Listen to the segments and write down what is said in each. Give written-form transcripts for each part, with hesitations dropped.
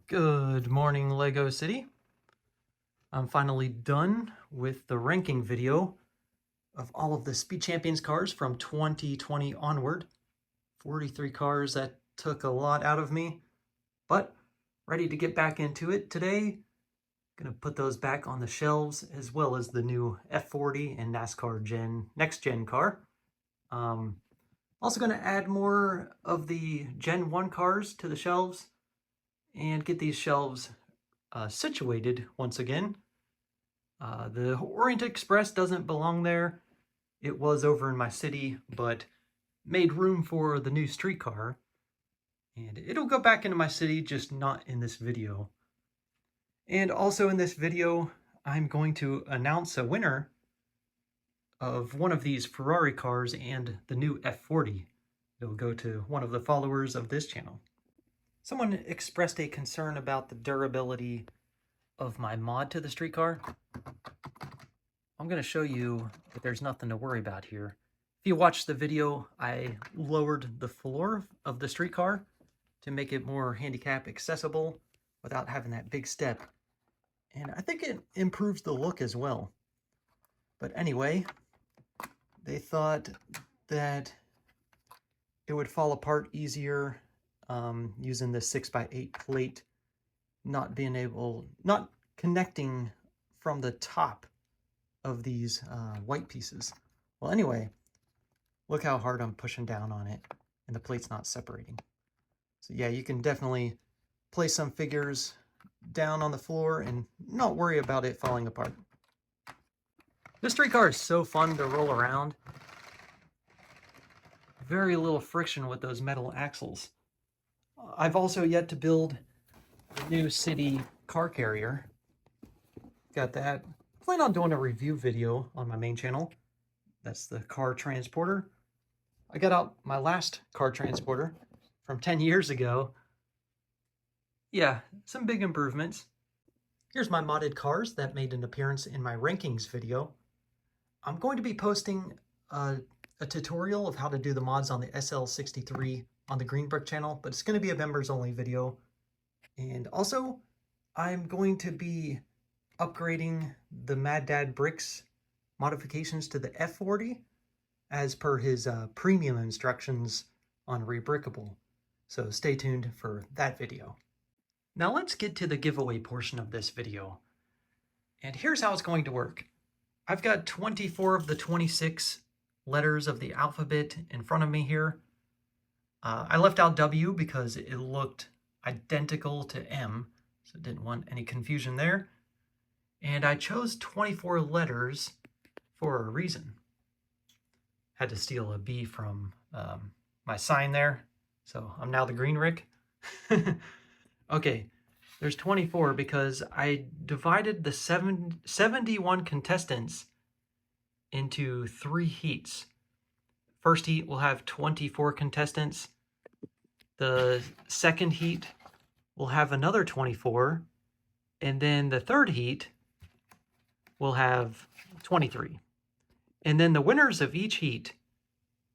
Good morning, LEGO City. I'm finally done with the ranking video of all of the Speed Champions cars from 2020 onward. 43 cars, that took a lot out of me, but ready to get back into it today. Gonna put those back on the shelves, as well as the new F40 and NASCAR next gen car. Also gonna add more of the Gen 1 cars to the shelves and get these shelves situated once again. The Orient Express doesn't belong there. It was over in my city, but made room for the new streetcar. And it'll go back into my city, just not in this video. And also in this video, I'm going to announce a winner of one of these Ferrari cars and the new F40. It'll go to one of the followers of this channel. Someone expressed a concern about the durability of my mod to the streetcar. I'm going to show you that there's nothing to worry about here. If you watch the video, I lowered the floor of the streetcar to make it more handicap accessible without having that big step. And I think it improves the look as well. But anyway, they thought that it would fall apart easier using the 6x8 plate, not connecting from the top of these white pieces. Well, anyway, look how hard I'm pushing down on it, and the plate's not separating. So yeah, you can definitely place some figures down on the floor and not worry about it falling apart. This streetcar is so fun to roll around. Very little friction with those metal axles. I've also yet to build the new city car carrier. Got that. I plan on doing a review video on my main channel. That's the car transporter. I got out my last car transporter from 10 years ago. Yeah, some big improvements. Here's my modded cars that made an appearance in my rankings video. I'm going to be posting a tutorial of how to do the mods on the SL63 on the Green Brick channel, but it's going to be a members only video. And also, I'm going to be upgrading the Mad Dad Bricks modifications to the F40 as per his premium instructions on Rebrickable. So stay tuned for that video. Now let's get to the giveaway portion of this video. And here's how it's going to work. I've got 24 of the 26 letters of the alphabet in front of me here. I left out W because it looked identical to M, so didn't want any confusion there. And I chose 24 letters for a reason. Had to steal a B from my sign there, so I'm now the Green Rick. Okay, there's 24 because I divided the 71 contestants into 3 heats. First heat will have 24 contestants. The second heat will have another 24. And then the third heat will have 23. And then the winners of each heat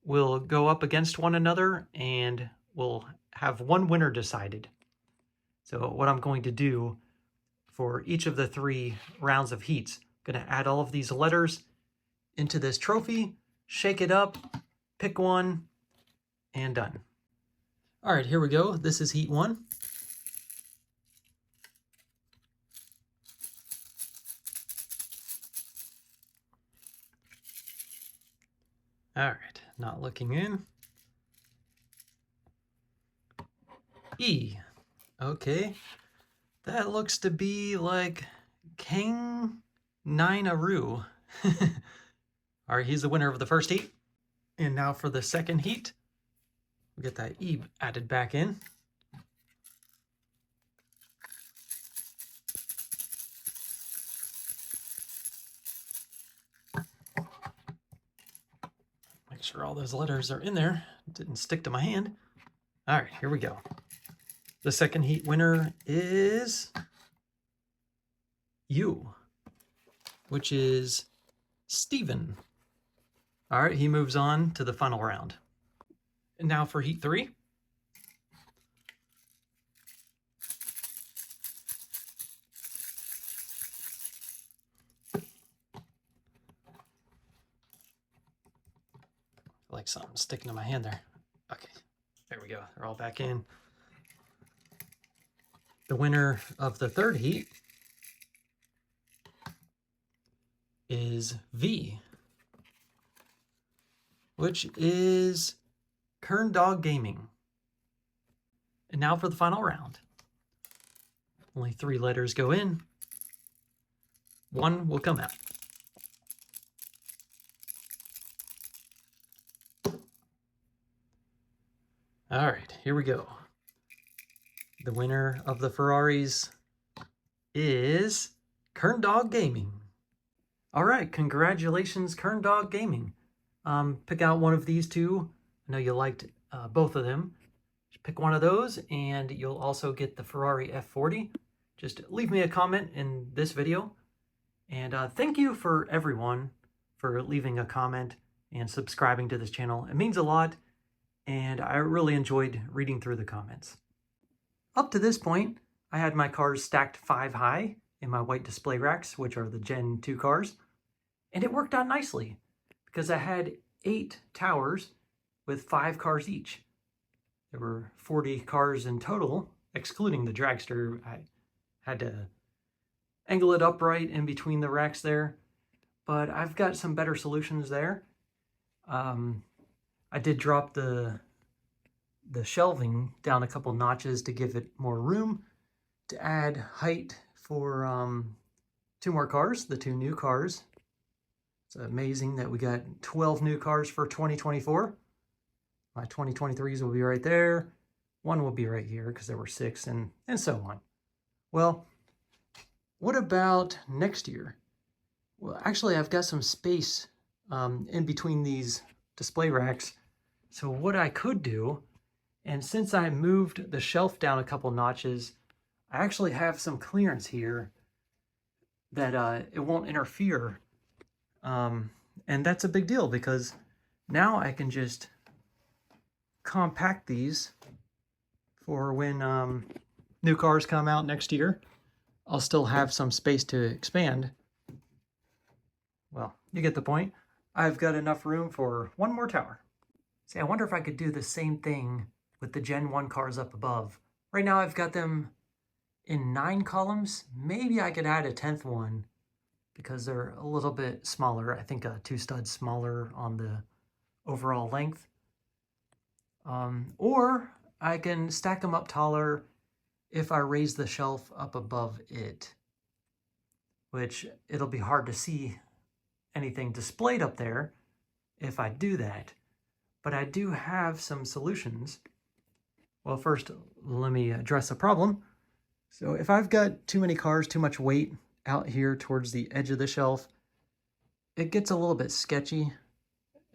will go up against one another and we'll have one winner decided. So what I'm going to do for each of the 3 rounds of heats, I'm going to add all of these letters into this trophy, shake it up, pick one, and done. All right, here we go. This is heat 1. All right, not looking in. E. Okay, that looks to be like King Nine-Aru. All right, he's the winner of the first heat. And now for the second heat, we'll get that E added back in. Make sure all those letters are in there. It didn't stick to my hand. All right, here we go. The second heat winner is U, which is Steven. All right, he moves on to the final round. And now for heat 3. like something sticking to my hand there. Okay, there we go. They're all back in. The winner of the third heat is V, which is Kern Dog Gaming. And now for the final round. Only 3 letters go in. 1 will come out. All right, here we go. The winner of the Ferraris is Kern Dog Gaming. All right, congratulations, Kern Dog Gaming. Pick out one of these two. I know you liked both of them. Just pick one of those and you'll also get the Ferrari F40. Just leave me a comment in this video. And thank you for everyone for leaving a comment and subscribing to this channel. It means a lot, and I really enjoyed reading through the comments. Up to this point, I had my cars stacked 5 high in my white display racks, which are the Gen 2 cars, and it worked out nicely because I had 8 towers with 5 cars each. There were 40 cars in total, excluding the dragster. I had to angle it upright in between the racks there, but I've got some better solutions there. I did drop the shelving down a couple notches to give it more room, to add height for 2 more cars, the 2 new cars. It's amazing that we got 12 new cars for 2024. My 2023s will be right there. 1 will be right here because there were 6 and so on. Well, what about next year? Well, actually, I've got some space in between these display racks. So what I could do, and since I moved the shelf down a couple notches, I actually have some clearance here that it won't interfere. And that's a big deal because now I can just compact these for when new cars come out next year. I'll still have some space to expand. Well, you get the point. I've got enough room for 1 more tower. See, I wonder if I could do the same thing with the Gen 1 cars up above. Right now I've got them in 9 columns. Maybe I could add a 10th one because they're a little bit smaller. I think 2 studs smaller on the overall length. Or I can stack them up taller if I raise the shelf up above it, which it'll be hard to see anything displayed up there if I do that. But I do have some solutions. Well, first, let me address a problem. So if I've got too many cars, too much weight out here towards the edge of the shelf, it gets a little bit sketchy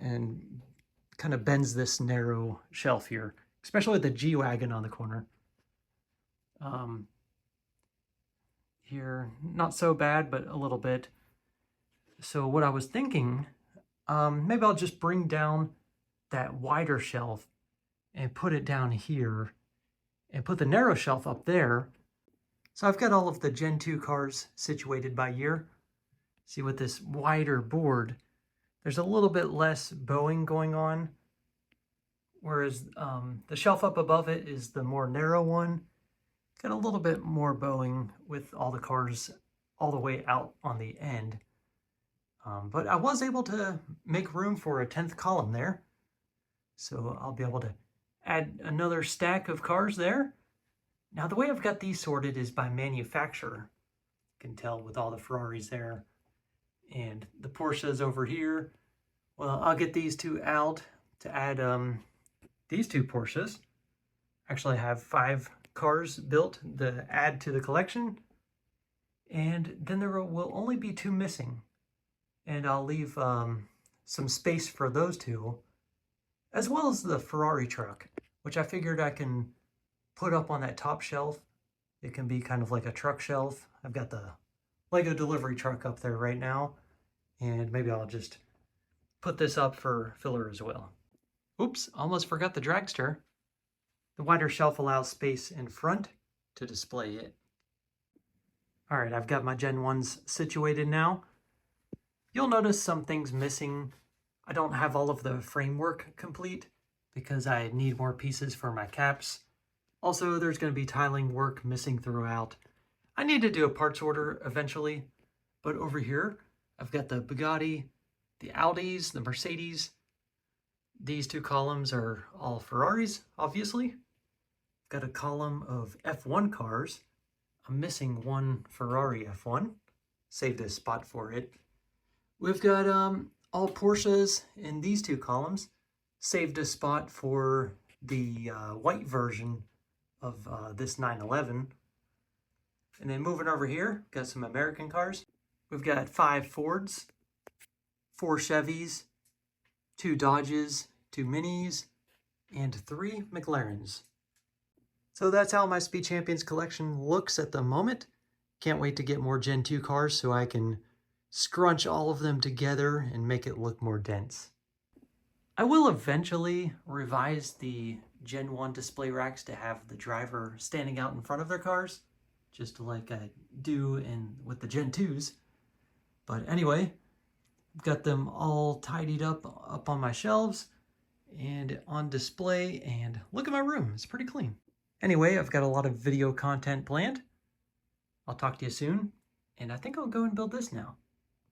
and kind of bends this narrow shelf here, especially with the G-Wagon on the corner. Here, not so bad, but a little bit. So what I was thinking, maybe I'll just bring down that wider shelf and put it down here and put the narrow shelf up there. So I've got all of the Gen 2 cars situated by year. See, with this wider board, there's a little bit less bowing going on, whereas the shelf up above it is the more narrow one. Got a little bit more bowing with all the cars all the way out on the end. But I was able to make room for a 10th column there. So I'll be able to add another stack of cars there. Now the way I've got these sorted is by manufacturer. You can tell with all the Ferraris there. And the Porsches over here. Well, I'll get these 2 out to add these 2 Porsches. Actually, I have 5 cars built to add to the collection. And then there will only be 2 missing. And I'll leave some space for those 2, as well as the Ferrari truck, which I figured I can put up on that top shelf. It can be kind of like a truck shelf. I've got the LEGO delivery truck up there right now, and maybe I'll just put this up for filler as well. Oops, almost forgot the dragster. The wider shelf allows space in front to display it. All right, I've got my Gen 1s situated now. You'll notice some things missing. I don't have all of the framework complete because I need more pieces for my caps. Also, there's going to be tiling work missing throughout. I need to do a parts order eventually, but over here, I've got the Bugatti, the Audis, the Mercedes. These two columns are all Ferraris, obviously. Got a column of F1 cars. I'm missing one Ferrari F1. Saved a spot for it. We've got all Porsches in these two columns. Saved a spot for the white version of this 911. And then moving over here, got some American cars. We've got 5 Fords, 4 Chevys, 2 Dodges, 2 Minis, and 3 McLarens. So that's how my Speed Champions collection looks at the moment. Can't wait to get more Gen 2 cars so I can scrunch all of them together and make it look more dense. I will eventually revise the Gen 1 display racks to have the driver standing out in front of their cars, just like I do with the Gen 2s. But anyway, I've got them all tidied up on my shelves and on display, and look at my room, it's pretty clean. Anyway, I've got a lot of video content planned. I'll talk to you soon, and I think I'll go and build this now.